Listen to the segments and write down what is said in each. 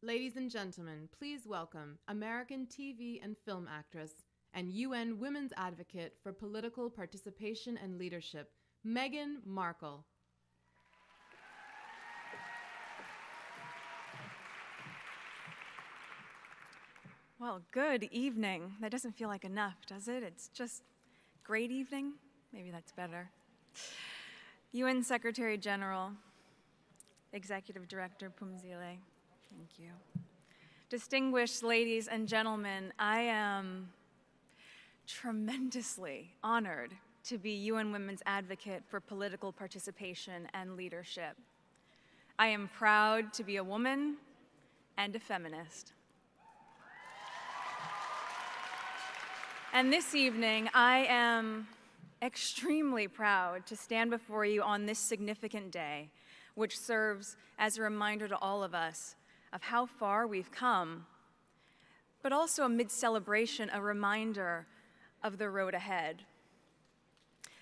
Ladies and gentlemen, please welcome American TV and film actress and UN Women's Advocate for Political Participation and Leadership, Meghan Markle. Well, good evening. That doesn't feel like enough, does it? It's just great evening. Maybe that's better. UN Secretary General, Executive Director Phumzile, thank you. Distinguished ladies and gentlemen, I am tremendously honored to be UN Women's Advocate for Political Participation and Leadership. I am proud to be a woman and a feminist. And this evening, I am extremely proud to stand before you on this significant day, which serves as a reminder to all of us of how far we've come, but also amid celebration, a reminder of the road ahead.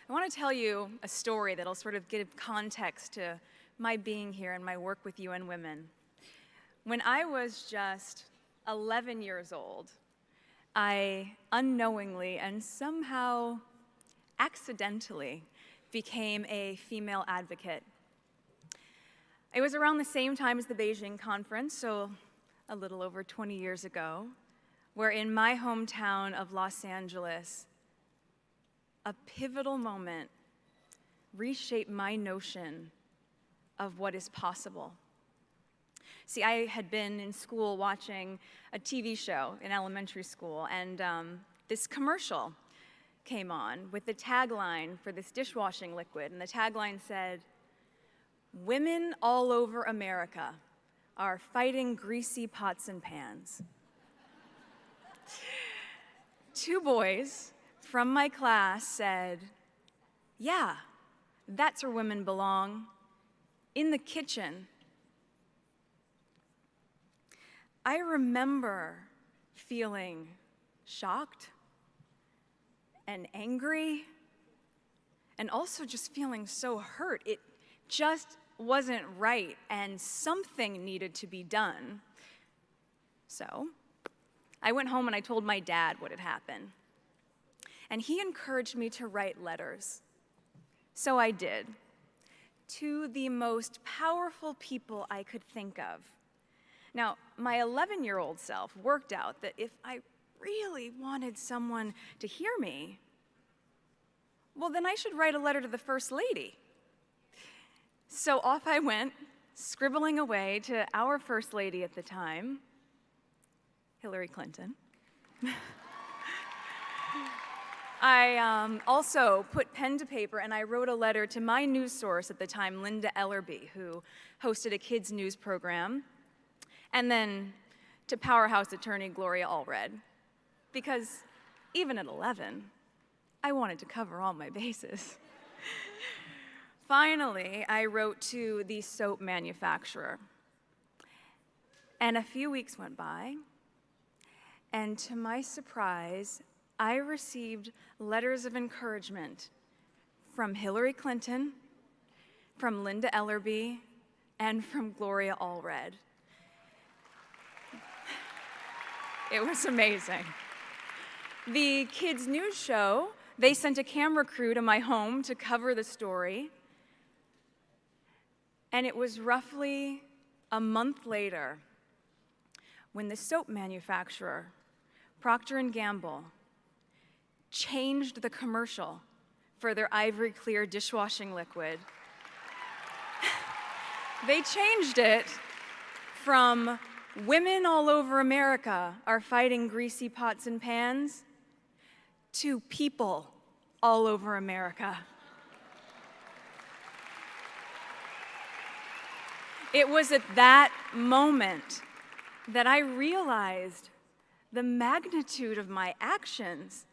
I want to tell you a story that'll sort of give context to my being here and my work with UN Women. When I was just 11 years old, I unknowingly and somehow accidentally became a female advocate. It was around the same time as the Beijing conference, so a little over 20 years ago, where in my hometown of Los Angeles, a pivotal moment reshaped my notion of what is possible. See, I had been in school watching a TV show in elementary school, and this commercial came on with the tagline for this dishwashing liquid, and the tagline said, "Women all over America are fighting greasy pots and pans." Two boys from my class said, "Yeah, that's where women belong, in the kitchen." I remember feeling shocked and angry, and also just feeling so hurt. It just wasn't right, and something needed to be done. So I went home and I told my dad what had happened. And he encouraged me to write letters. So I did, to the most powerful people I could think of. Now, my 11-year-old self worked out that if I really wanted someone to hear me, well, then I should write a letter to the First Lady. So off I went, scribbling away to our First Lady at the time, Hillary Clinton. I also put pen to paper and I wrote a letter to my news source at the time, Linda Ellerby, who hosted a kids' news program, and then to powerhouse attorney Gloria Allred, because even at 11, I wanted to cover all my bases. Finally, I wrote to the soap manufacturer, and a few weeks went by, and to my surprise, I received letters of encouragement from Hillary Clinton, from Linda Ellerby, and from Gloria Allred. It was amazing. The kids' news show, they sent a camera crew to my home to cover the story. And it was roughly a month later when the soap manufacturer, Procter & Gamble, changed the commercial for their Ivory Clear dishwashing liquid. They changed it from "Women all over America are fighting greasy pots and pans" to "People all over America." It was at that moment that I realized the magnitude of my actions.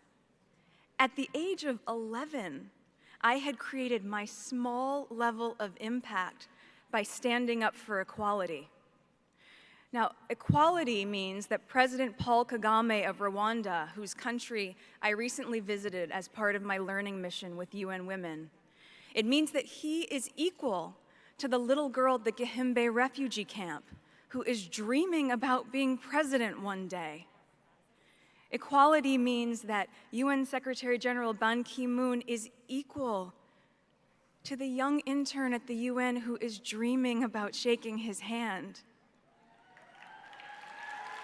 At the age of 11, I had created my small level of impact by standing up for equality. Now, equality means that President Paul Kagame of Rwanda, whose country I recently visited as part of my learning mission with UN Women, it means that he is equal to the little girl at the Gihembe refugee camp who is dreaming about being president one day. Equality means that UN Secretary General Ban Ki-moon is equal to the young intern at the UN who is dreaming about shaking his hand.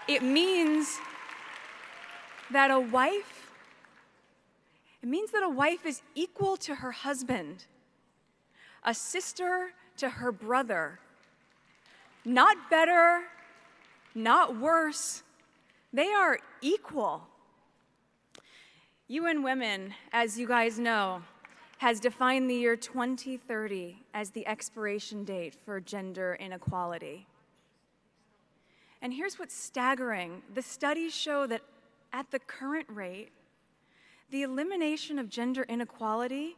It means that a wife is equal to her husband, a sister to her brother. Not better, not worse. They are equal. UN Women, as you guys know, has defined the year 2030 as the expiration date for gender inequality. And here's what's staggering. The studies show that at the current rate, the elimination of gender inequality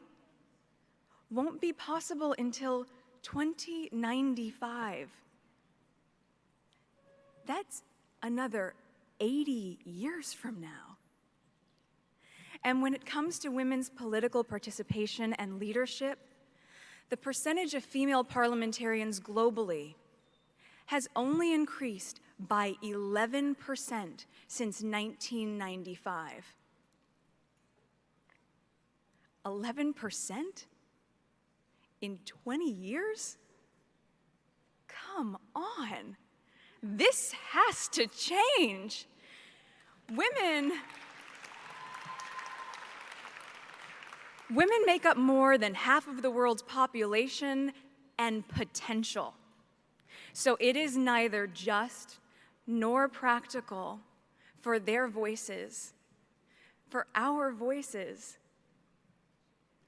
won't be possible until 2095. That's another 80 years from now. And when it comes to women's political participation and leadership, the percentage of female parliamentarians globally has only increased by 11% since 1995. 11%? In 20 years? Come on. This has to change. Women make up more than half of the world's population and potential. So it is neither just nor practical for their voices, for our voices,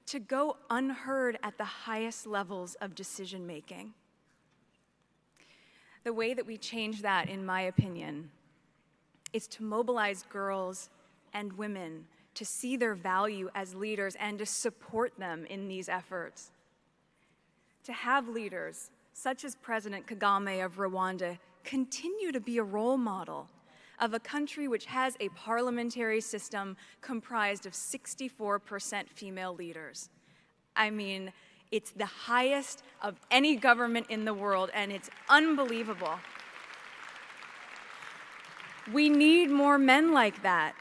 to go unheard at the highest levels of decision making. The way that we change that, in my opinion, is to mobilize girls and women to see their value as leaders and to support them in these efforts. To have leaders, such as President Kagame of Rwanda, continue to be a role model of a country which has a parliamentary system comprised of 64% female leaders. I mean, it's the highest of any government in the world, and it's unbelievable. We need more men like that,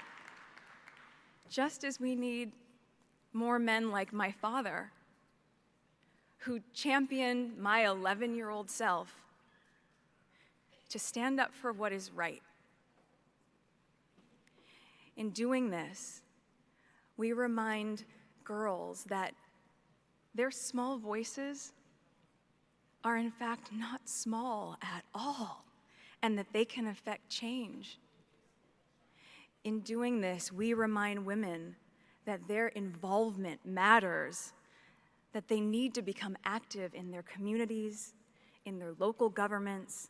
just as we need more men like my father, who championed my 11-year-old self to stand up for what is right. In doing this, we remind girls that their small voices are in fact not small at all, and that they can affect change. In doing this, we remind women that their involvement matters, that they need to become active in their communities, in their local governments,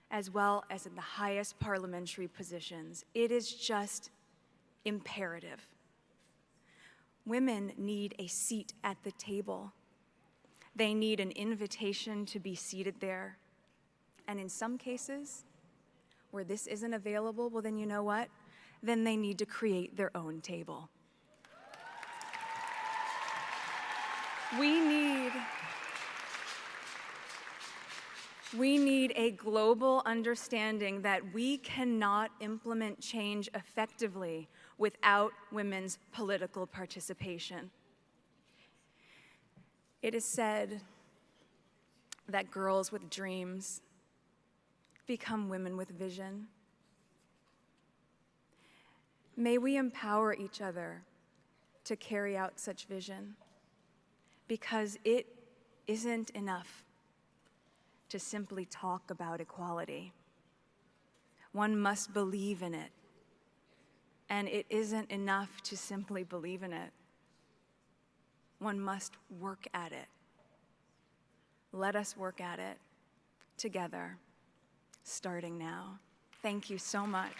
as well as in the highest parliamentary positions. It is just imperative. Women need a seat at the table. They need an invitation to be seated there. And in some cases, where this isn't available, well then you know what? Then they need to create their own table. We need a global understanding that we cannot implement change effectively without women's political participation. It is said that girls with dreams become women with vision. May we empower each other to carry out such vision, because it isn't enough to simply talk about equality. One must believe in it, and it isn't enough to simply believe in it. One must work at it. Let us work at it together, starting now. Thank you so much.